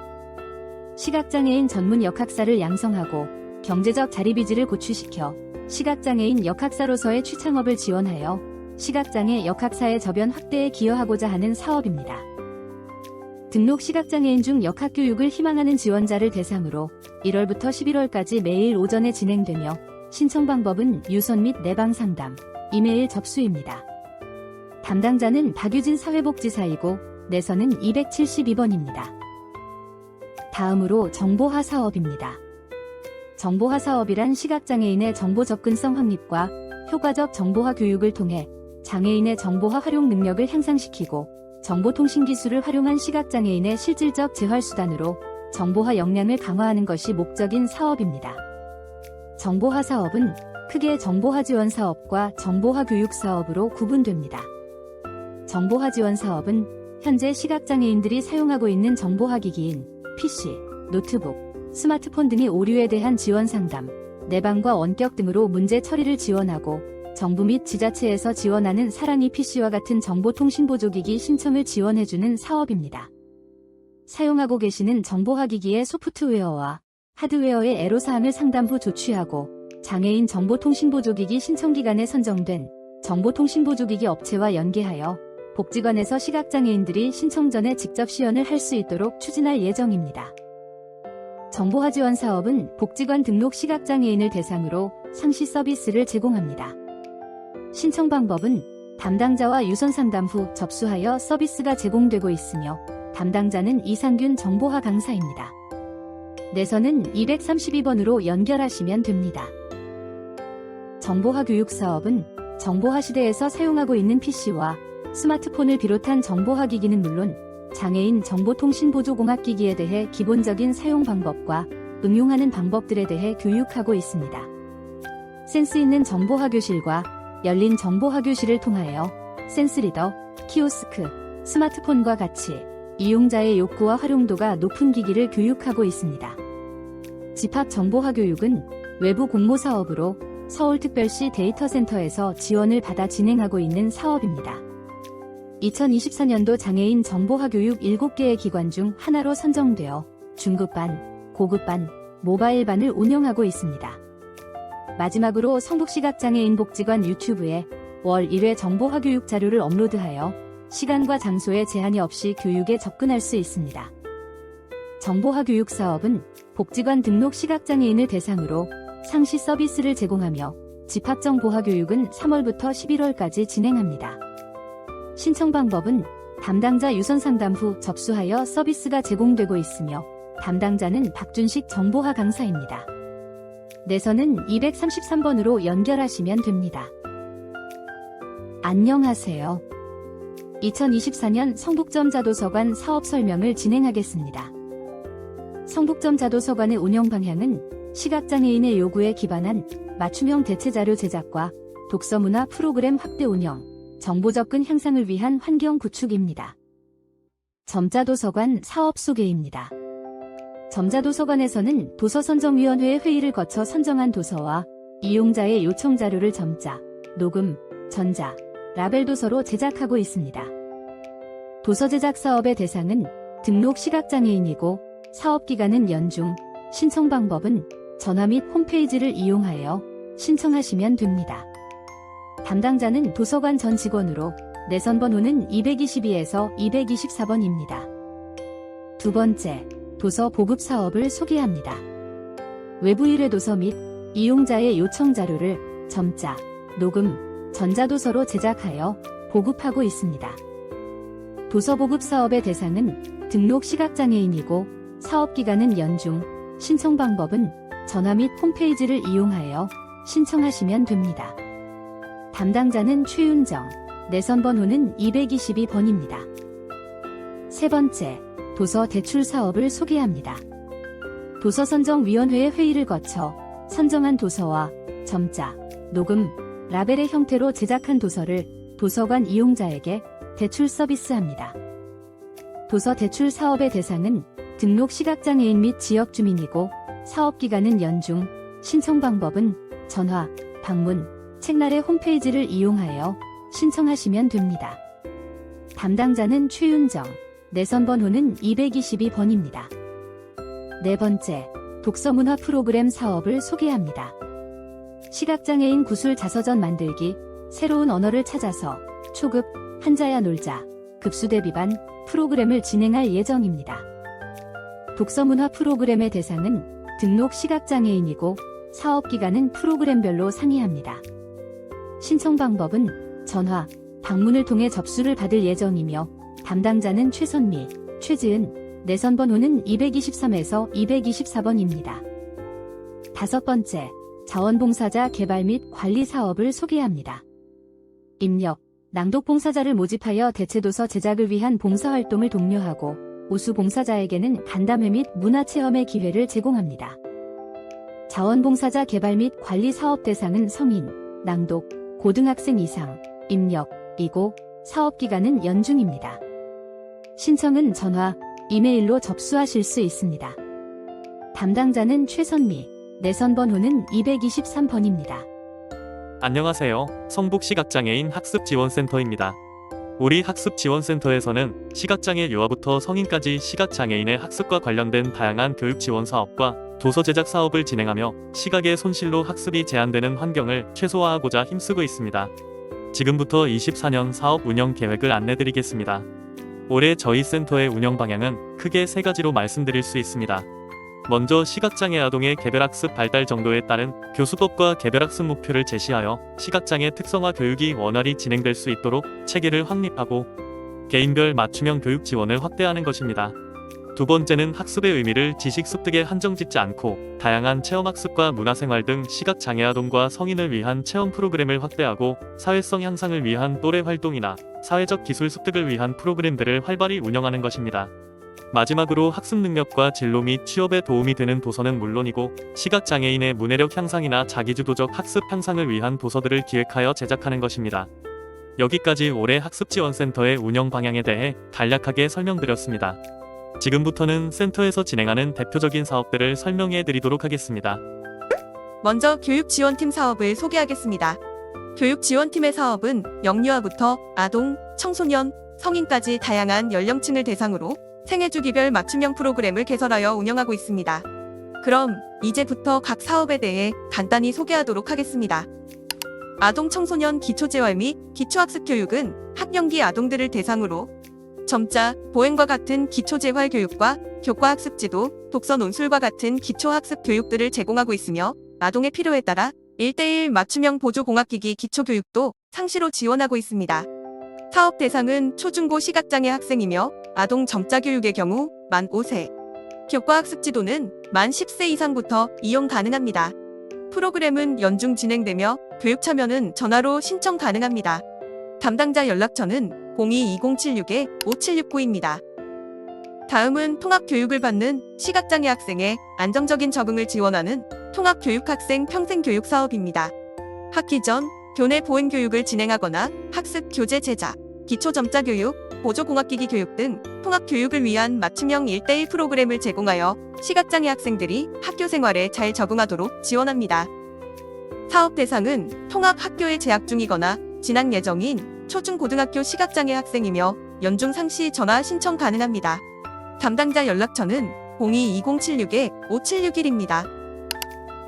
시각장애인 전문 역학사를 양성하고 경제적 자립의지를 고취시켜 시각장애인 역학사로서의 취창업을 지원하여 시각장애 역학사의 저변 확대에 기여하고자 하는 사업입니다. 등록 시각장애인 중 역학교육을 희망하는 지원자를 대상으로 1월부터 11월까지 매일 오전에 진행되며 신청 방법은 유선 및 내방 상담, 이메일 접수입니다. 담당자는 박유진 사회복지사이고 내선은 272번입니다. 다음으로 정보화 사업입니다. 정보화 사업이란 시각장애인의 정보 접근성 확립과 효과적 정보화 교육을 통해 장애인의 정보화 활용 능력을 향상시키고 정보통신기술을 활용한 시각장애인의 실질적 재활수단으로 정보화 역량을 강화하는 것이 목적인 사업입니다. 정보화 사업은 크게 정보화 지원 사업과 정보화 교육 사업으로 구분됩니다. 정보화 지원 사업은 현재 시각장애인들이 사용하고 있는 정보화 기기인 PC, 노트북, 스마트폰 등의 오류에 대한 지원 상담, 내방과 원격 등으로 문제 처리를 지원하고 정부 및 지자체에서 지원하는 사랑이 PC와 같은 정보통신보조기기 신청을 지원해주는 사업입니다. 사용하고 계시는 정보화기기의 소프트웨어와 하드웨어의 애로사항을 상담 후 조치하고 장애인 정보통신보조기기 신청기간에 선정된 정보통신보조기기 업체와 연계하여 복지관에서 시각장애인들이 신청 전에 직접 시연을 할 수 있도록 추진할 예정입니다. 정보화 지원 사업은 복지관 등록 시각장애인을 대상으로 상시 서비스를 제공합니다. 신청 방법은 담당자와 유선 상담 후 접수하여 서비스가 제공되고 있으며 담당자는 이상균 정보화 강사입니다. 내선은 232번으로 연결하시면 됩니다. 정보화 교육 사업은 정보화 시대에서 사용하고 있는 PC와 스마트폰을 비롯한 정보화 기기는 물론 장애인 정보통신보조공학기기에 대해 기본적인 사용 방법과 응용하는 방법들에 대해 교육하고 있습니다. 센스 있는 정보화 교실과 열린 정보화 교실을 통하여 센스리더, 키오스크, 스마트폰과 같이 이용자의 욕구와 활용도가 높은 기기를 교육하고 있습니다. 집합정보화 교육은 외부 공모 사업으로 서울특별시 데이터센터에서 지원을 받아 진행하고 있는 사업입니다. 2024년도 장애인 정보화 교육 7개의 기관 중 하나로 선정되어 중급반, 고급반, 모바일반을 운영하고 있습니다. 마지막으로 성북시각장애인 복지관 유튜브에 월 1회 정보화 교육 자료를 업로드하여 시간과 장소에 제한이 없이 교육에 접근할 수 있습니다. 정보화 교육 사업은 복지관 등록 시각장애인을 대상으로 상시 서비스를 제공하며 집합정보화 교육은 3월부터 11월까지 진행합니다. 신청 방법은 담당자 유선 상담 후 접수하여 서비스가 제공되고 있으며 담당자는 박준식 정보화 강사입니다. 내선은 233번으로 연결하시면 됩니다. 안녕하세요. 2024년 성북점 자도서관 사업 설명을 진행하겠습니다. 성북점 자도서관의 운영 방향은 시각장애인의 요구에 기반한 맞춤형 대체자료 제작과 독서문화 프로그램 확대 운영, 정보 접근 향상을 위한 환경 구축입니다. 점자도서관 사업 소개입니다. 점자도서관에서는 도서선정위원회의 회의를 거쳐 선정한 도서와 이용자의 요청 자료를 점자, 녹음, 전자, 라벨 도서로 제작하고 있습니다. 도서 제작 사업의 대상은 등록 시각장애인이고 사업기간은 연중, 신청 방법은 전화 및 홈페이지를 이용하여 신청하시면 됩니다. 담당자는 도서관 전 직원으로 내선 번호는 222에서 224번입니다. 두 번째, 도서 보급 사업을 소개합니다. 외부 일회 도서 및 이용자의 요청 자료를 점자, 녹음, 전자도서로 제작하여 보급하고 있습니다. 도서 보급 사업의 대상은 등록 시각장애인이고 사업기간은 연중, 신청 방법은 전화 및 홈페이지를 이용하여 신청하시면 됩니다. 담당자는 최윤정, 내선 번호는 222번입니다. 세 번째, 도서 대출 사업을 소개합니다. 도서선정위원회의 회의를 거쳐 선정한 도서와 점자, 녹음, 라벨의 형태로 제작한 도서를 도서관 이용자에게 대출 서비스합니다. 도서 대출 사업의 대상은 등록 시각장애인 및 지역 주민이고 사업기간은 연중, 신청 방법은 전화, 방문, 책날의 홈페이지를 이용하여 신청하시면 됩니다. 담당자는 최윤정, 내선 번호는 222번입니다. 네 번째, 독서문화 프로그램 사업을 소개합니다. 시각장애인 구술 자서전 만들기, 새로운 언어를 찾아서 초급, 한자야 놀자, 급수 대비반 프로그램을 진행할 예정입니다. 독서문화 프로그램의 대상은 등록 시각장애인이고 사업기간은 프로그램별로 상이합니다. 신청 방법은 전화, 방문을 통해 접수를 받을 예정이며 담당자는 최선미, 최지은, 내선 번호는 223에서 224번입니다. 다섯 번째, 자원봉사자 개발 및 관리 사업을 소개합니다. 입력, 낭독 봉사자를 모집하여 대체도서 제작을 위한 봉사활동을 독려하고 우수 봉사자에게는 간담회 및 문화체험의 기회를 제공합니다. 자원봉사자 개발 및 관리 사업 대상은 성인, 낭독, 고등학생 이상, 입력이고 사업기간은 연중입니다. 신청은 전화, 이메일로 접수하실 수 있습니다. 담당자는 최선미, 내선 번호는 223번입니다. 안녕하세요. 성북시각장애인 학습지원센터입니다. 우리 학습지원센터에서는 시각장애 유아부터 성인까지 시각장애인의 학습과 관련된 다양한 교육 지원 사업과 도서 제작 사업을 진행하며 시각의 손실로 학습이 제한되는 환경을 최소화하고자 힘쓰고 있습니다. 지금부터 24년 사업 운영 계획을 안내드리겠습니다. 올해 저희 센터의 운영 방향은 크게 세 가지로 말씀드릴 수 있습니다. 먼저 시각장애 아동의 개별학습 발달 정도에 따른 교수법과 개별학습 목표를 제시하여 시각장애 특성화 교육이 원활히 진행될 수 있도록 체계를 확립하고 개인별 맞춤형 교육 지원을 확대하는 것입니다. 두 번째는 학습의 의미를 지식 습득에 한정짓지 않고 다양한 체험학습과 문화생활 등 시각장애 아동과 성인을 위한 체험 프로그램을 확대하고 사회성 향상을 위한 또래 활동이나 사회적 기술 습득을 위한 프로그램들을 활발히 운영하는 것입니다. 마지막으로 학습 능력과 진로 및 취업에 도움이 되는 도서는 물론이고 시각장애인의 문해력 향상이나 자기주도적 학습 향상을 위한 도서들을 기획하여 제작하는 것입니다. 여기까지 올해 학습지원센터의 운영 방향에 대해 간략하게 설명드렸습니다. 지금부터는 센터에서 진행하는 대표적인 사업들을 설명해 드리도록 하겠습니다. 먼저 교육지원팀 사업을 소개하겠습니다. 교육지원팀의 사업은 영유아부터 아동, 청소년, 성인까지 다양한 연령층을 대상으로 생애주기별 맞춤형 프로그램을 개설하여 운영하고 있습니다. 그럼 이제부터 각 사업에 대해 간단히 소개하도록 하겠습니다. 아동 청소년 기초재활 및 기초학습 교육은 학령기 아동들을 대상으로 점자, 보행과 같은 기초재활 교육과 교과학습 지도, 독서 논술과 같은 기초학습 교육들을 제공하고 있으며 아동의 필요에 따라 1:1 맞춤형 보조공학기기 기초교육도 상시로 지원하고 있습니다. 사업 대상은 초중고 시각장애 학생이며 아동 점자 교육의 경우 만 5세, 교과학습 지도는 만 10세 이상부터 이용 가능합니다. 프로그램은 연중 진행되며 교육 참여는 전화로 신청 가능합니다. 담당자 연락처는 02-2076-5769입니다. 다음은 통합교육을 받는 시각장애 학생의 안정적인 적응을 지원하는 통합교육학생 평생교육 사업입니다. 학기 전 교내 보행교육을 진행하거나 학습 교재 제작, 기초점자교육, 보조공학기기 교육 등 통합교육을 위한 맞춤형 1:1 프로그램을 제공하여 시각장애 학생들이 학교 생활에 잘 적응하도록 지원합니다. 사업 대상은 통합학교에 재학 중이거나 진학 예정인 초중고등학교 시각장애 학생이며 연중 상시 전화 신청 가능합니다. 담당자 연락처는 02-2076-5761입니다.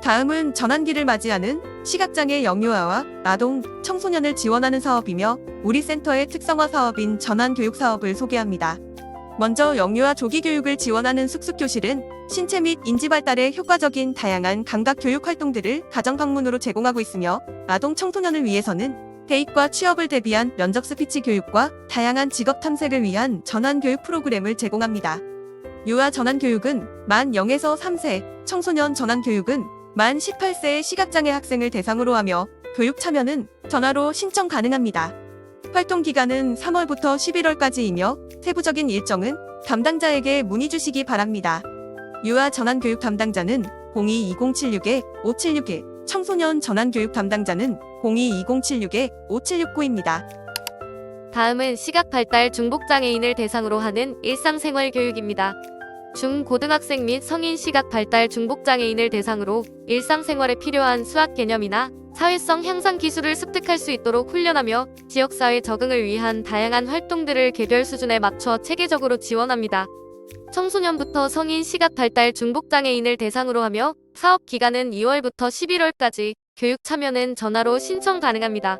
다음은 전환기를 맞이하는 시각장애 영유아와 아동, 청소년을 지원하는 사업이며 우리 센터의 특성화 사업인 전환교육 사업을 소개합니다. 먼저 영유아 조기교육을 지원하는 숙숙교실은 신체 및 인지 발달에 효과적인 다양한 감각교육 활동들을 가정 방문으로 제공하고 있으며 아동 청소년을 위해서는 대입과 취업을 대비한 면접 스피치 교육과 다양한 직업 탐색을 위한 전환교육 프로그램을 제공합니다. 유아 전환교육은 만 0에서 3세, 청소년 전환교육은 만 18세의 시각장애 학생을 대상으로 하며 교육 참여는 전화로 신청 가능합니다. 활동 기간은 3월부터 11월까지이며 세부적인 일정은 담당자에게 문의 주시기 바랍니다. 유아 전환교육 담당자는 02-2076-5761, 청소년 전환교육 담당자는 02-2076-5769입니다. 다음은 시각발달 중복장애인을 대상으로 하는 일상생활 교육입니다. 중고등학생 및 성인 시각발달 중복장애인을 대상으로 일상생활에 필요한 수학 개념이나 사회성 향상 기술을 습득할 수 있도록 훈련하며 지역사회 적응을 위한 다양한 활동들을 개별 수준에 맞춰 체계적으로 지원합니다. 청소년부터 성인 시각발달 중복장애인을 대상으로 하며 사업 기간은 2월부터 11월까지, 교육 참여는 전화로 신청 가능합니다.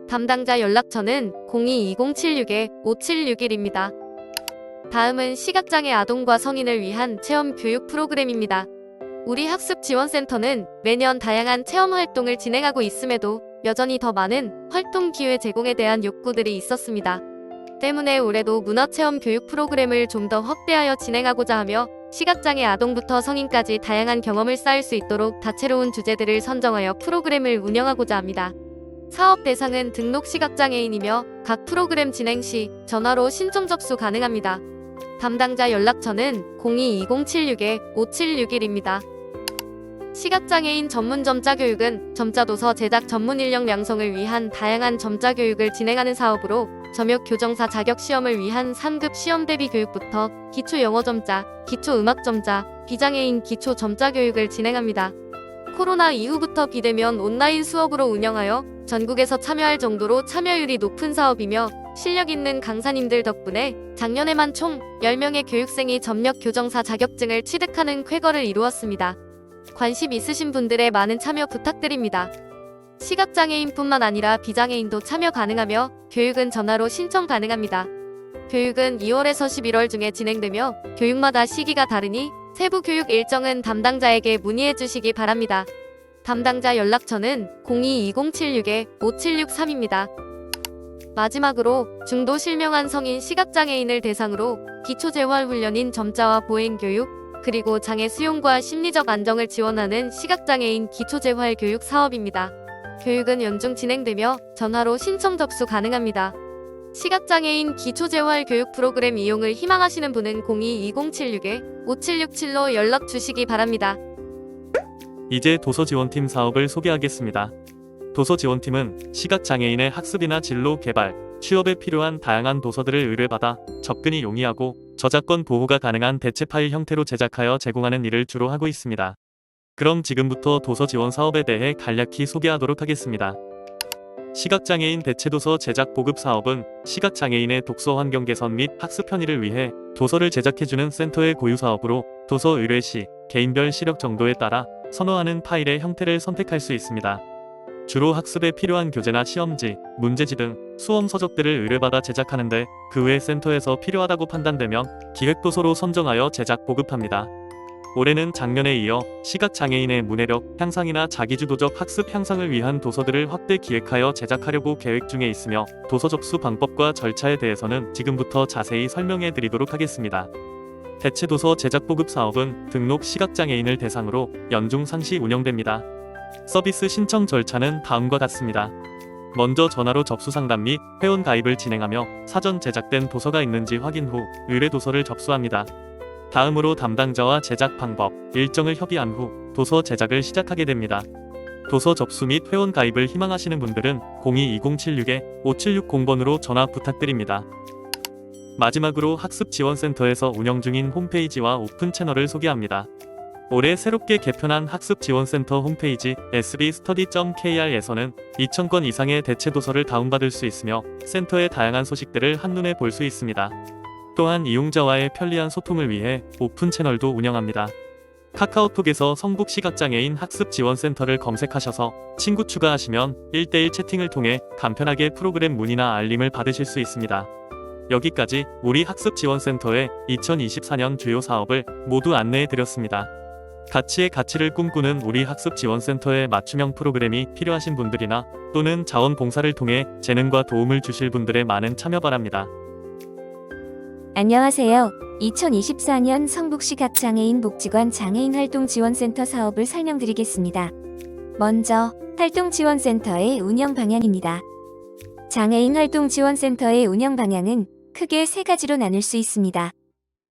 담당자 연락처는 02-2076-5761입니다. 다음은 시각장애 아동과 성인을 위한 체험 교육 프로그램입니다. 우리 학습지원센터는 매년 다양한 체험 활동을 진행하고 있음에도 여전히 더 많은 활동 기회 제공에 대한 욕구들이 있었습니다. 때문에 올해도 문화체험 교육 프로그램을 좀 더 확대하여 진행하고자 하며 시각장애 아동부터 성인까지 다양한 경험을 쌓을 수 있도록 다채로운 주제들을 선정하여 프로그램을 운영하고자 합니다. 사업 대상은 등록 시각장애인이며 각 프로그램 진행 시 전화로 신청 접수 가능합니다. 담당자 연락처는 02-2076-5761입니다. 시각장애인 전문 점자 교육은 점자도서 제작 전문 인력 양성을 위한 다양한 점자 교육을 진행하는 사업으로 점역 교정사 자격 시험을 위한 3급 시험 대비 교육부터 기초 영어 점자, 기초 음악 점자, 비장애인 기초 점자 교육을 진행합니다. 코로나 이후부터 비대면 온라인 수업으로 운영하여 전국에서 참여할 정도로 참여율이 높은 사업이며 실력 있는 강사님들 덕분에 작년에만 총 10명의 교육생이 점역 교정사 자격증을 취득하는 쾌거를 이루었습니다. 관심 있으신 분들의 많은 참여 부탁드립니다. 시각장애인뿐만 아니라 비장애인도 참여 가능하며 교육은 전화로 신청 가능합니다. 교육은 2월에서 11월 중에 진행되며 교육마다 시기가 다르니 세부 교육 일정은 담당자에게 문의해 주시기 바랍니다. 담당자 연락처는 02-2076-5763입니다. 마지막으로 중도 실명한 성인 시각장애인을 대상으로 기초재활훈련인 점자와 보행교육, 그리고 장애 수용과 심리적 안정을 지원하는 시각장애인 기초재활교육 사업입니다. 교육은 연중 진행되며 전화로 신청 접수 가능합니다. 시각장애인 기초재활교육 프로그램 이용을 희망하시는 분은 02-2076-5767로 연락 주시기 바랍니다. 이제 도서지원팀 사업을 소개하겠습니다. 도서지원팀은 시각장애인의 학습이나 진로 개발, 취업에 필요한 다양한 도서들을 의뢰받아 접근이 용이하고 저작권 보호가 가능한 대체 파일 형태로 제작하여 제공하는 일을 주로 하고 있습니다. 그럼 지금부터 도서 지원 사업에 대해 간략히 소개하도록 하겠습니다. 시각장애인 대체도서 제작 보급 사업은 시각장애인의 독서 환경 개선 및 학습 편의를 위해 도서를 제작해주는 센터의 고유 사업으로 도서 의뢰 시 개인별 시력 정도에 따라 선호하는 파일의 형태를 선택할 수 있습니다. 주로 학습에 필요한 교재나 시험지, 문제지 등 수험 서적들을 의뢰받아 제작하는데 그 외 센터에서 필요하다고 판단되면 기획도서로 선정하여 제작 보급합니다. 올해는 작년에 이어 시각장애인의 문해력 향상이나 자기주도적 학습 향상을 위한 도서들을 확대 기획하여 제작하려고 계획 중에 있으며 도서 접수 방법과 절차에 대해서는 지금부터 자세히 설명해 드리도록 하겠습니다. 대체도서 제작 보급 사업은 등록 시각장애인을 대상으로 연중 상시 운영됩니다. 서비스 신청 절차는 다음과 같습니다. 먼저 전화로 접수 상담 및 회원 가입을 진행하며 사전 제작된 도서가 있는지 확인 후 의뢰 도서를 접수합니다. 다음으로 담당자와 제작 방법, 일정을 협의한 후 도서 제작을 시작하게 됩니다. 도서 접수 및 회원 가입을 희망하시는 분들은 02-2076-5760번으로 전화 부탁드립니다. 마지막으로 학습지원센터에서 운영 중인 홈페이지와 오픈 채널을 소개합니다. 올해 새롭게 개편한 학습지원센터 홈페이지 sbstudy.kr에서는 2,000권 이상의 대체도서를 다운받을 수 있으며 센터의 다양한 소식들을 한눈에 볼 수 있습니다. 또한 이용자와의 편리한 소통을 위해 오픈 채널도 운영합니다. 카카오톡에서 성북시각장애인 학습지원센터를 검색하셔서 친구 추가하시면 1대1 채팅을 통해 간편하게 프로그램 문의나 알림을 받으실 수 있습니다. 여기까지 우리 학습지원센터의 2024년 주요 사업을 모두 안내해 드렸습니다. 가치의 가치를 꿈꾸는 우리 학습지원센터의 맞춤형 프로그램이 필요하신 분들이나 또는 자원봉사를 통해 재능과 도움을 주실 분들의 많은 참여 바랍니다. 안녕하세요. 2024년 성북시각장애인 복지관 장애인활동지원센터 사업을 설명드리겠습니다. 먼저 활동지원센터의 운영 방향입니다. 장애인활동지원센터의 운영 방향은 크게 세 가지로 나눌 수 있습니다.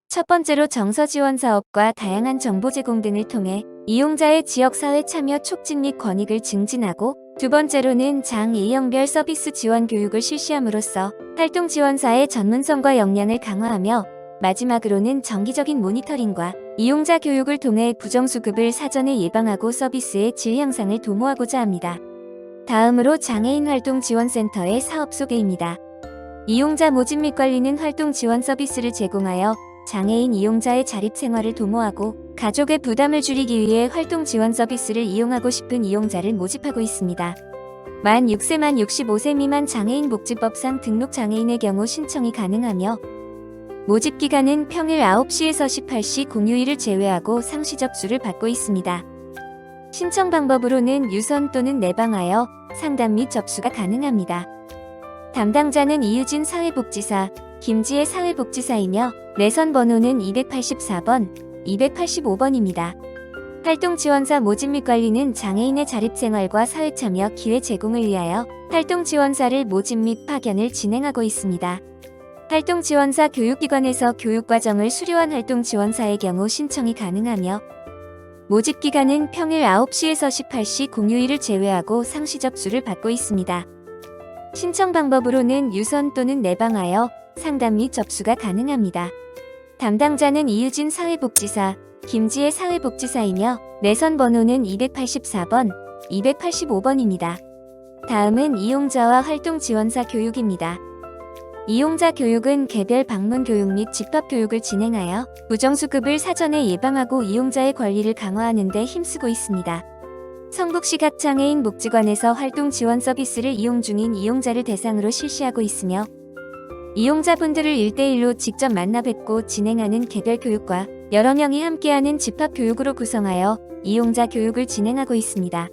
첫 번째로 정서지원 사업과 다양한 정보 제공 등을 통해 이용자의 지역사회 참여 촉진 및 권익을 증진하고, 두 번째로는 장애인별 서비스 지원 교육을 실시함으로써 활동지원사의 전문성과 역량을 강화하며, 마지막으로는 정기적인 모니터링과 이용자 교육을 통해 부정수급을 사전에 예방하고 서비스의 질 향상을 도모하고자 합니다. 다음으로 장애인활동지원센터의 사업 소개입니다. 이용자 모집 및 관리는 활동 지원 서비스를 제공하여 장애인 이용자의 자립생활을 도모하고, 가족의 부담을 줄이기 위해 활동 지원 서비스를 이용하고 싶은 이용자를 모집하고 있습니다. 만 6세 만 65세 미만 장애인 복지법상 등록 장애인의 경우 신청이 가능하며, 모집 기간은 평일 9시에서 18시 공휴일을 제외하고 상시 접수를 받고 있습니다. 신청 방법으로는 유선 또는 내방하여 상담 및 접수가 가능합니다. 담당자는 이유진 사회복지사, 김지혜 사회복지사이며 내선 번호는 284번, 285번입니다. 활동지원사 모집 및 관리는 장애인의 자립생활과 사회참여 기회 제공을 위하여 활동지원사를 모집 및 파견을 진행하고 있습니다. 활동지원사 교육기관에서 교육과정을 수료한 활동지원사의 경우 신청이 가능하며, 모집 기간은 평일 9시에서 18시 공휴일을 제외하고 상시 접수를 받고 있습니다. 신청 방법으로는 유선 또는 내방하여 상담 및 접수가 가능합니다. 담당자는 이유진 사회복지사, 김지혜 사회복지사이며 내선 번호는 284번, 285번입니다. 다음은 이용자와 활동지원사 교육입니다. 이용자 교육은 개별 방문 교육 및 집합 교육을 진행하여 부정수급을 사전에 예방하고 이용자의 권리를 강화하는 데 힘쓰고 있습니다. 성북시각장애인 복지관에서 활동 지원 서비스를 이용 중인 이용자를 대상으로 실시하고 있으며, 이용자분들을 1대1로 직접 만나 뵙고 진행하는 개별 교육과 여러 명이 함께하는 집합 교육으로 구성하여 이용자 교육을 진행하고 있습니다.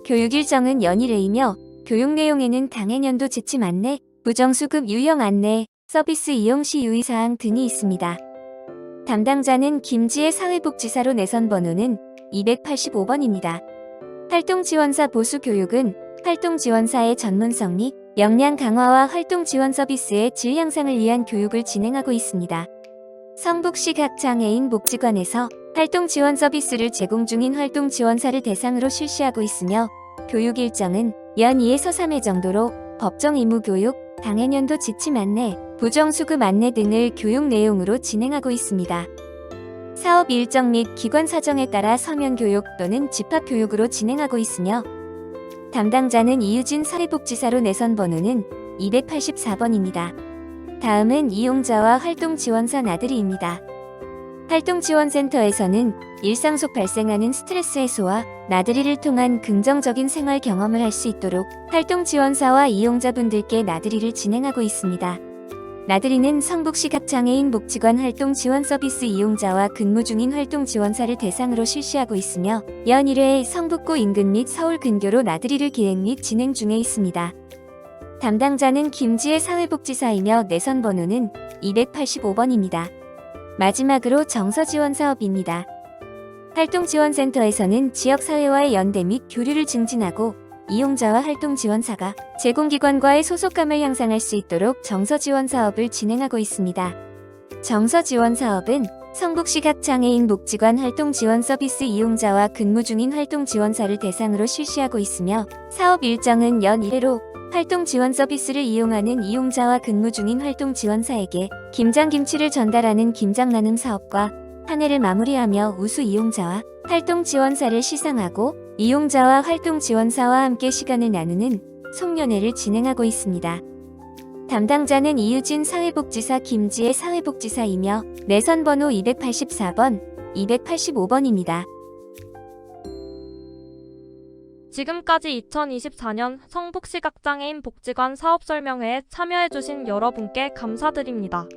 교육 일정은 연일회이며, 교육 내용에는 당해년도 지침 안내, 부정수급 유형 안내, 서비스 이용 시 유의사항 등이 있습니다. 담당자는 김지혜 사회복지사로 내선 번호는 285번입니다. 활동지원사 보수 교육은 활동지원사의 전문성 및 역량 강화와 활동지원 서비스의 질 향상을 위한 교육을 진행하고 있습니다. 성북시각장애인 복지관에서 활동지원 서비스를 제공 중인 활동지원사를 대상으로 실시하고 있으며, 교육 일정은 연 2에서 3회 정도로 법정 의무 교육, 당해년도 지침 안내, 부정수급 안내 등을 교육 내용으로 진행하고 있습니다. 사업 일정 및 기관 사정에 따라 서면 교육 또는 집합 교육으로 진행하고 있으며 담당자는 이유진 사회복지사로 내선 번호는 284번입니다. 다음은 이용자와 활동지원사 나들이입니다. 활동지원센터에서는 일상 속 발생하는 스트레스 해소와 나들이를 통한 긍정적인 생활 경험을 할 수 있도록 활동지원사와 이용자분들께 나들이를 진행하고 있습니다. 나들이는 성북시각장애인 복지관 활동지원 서비스 이용자와 근무 중인 활동지원사를 대상으로 실시하고 있으며 연 1회 성북구 인근 및 서울 근교로 나들이를 기획 및 진행 중에 있습니다. 담당자는 김지혜 사회복지사이며 내선 번호는 285번입니다. 마지막으로 정서지원 사업입니다. 활동지원센터에서는 지역사회와의 연대 및 교류를 증진하고 이용자와 활동지원사가 제공기관과의 소속감을 향상할 수 있도록 정서지원 사업을 진행하고 있습니다. 정서지원 사업은 성북시각장애인 복지관 활동지원 서비스 이용자와 근무 중인 활동지원사를 대상으로 실시하고 있으며 사업 일정은 연 1회로 활동지원 서비스를 이용하는 이용자와 근무 중인 활동지원사에게 김장김치를 전달하는 김장나눔 사업과 한 해를 마무리하며 우수 이용자와 활동지원사를 시상하고 이용자와 활동지원사와 함께 시간을 나누는 송년회를 진행하고 있습니다. 담당자는 이유진 사회복지사 김지혜 사회복지사이며 내선 번호 284번, 285번입니다. 지금까지 2024년 성북시각장애인 복지관 사업설명회에 참여해주신 여러분께 감사드립니다.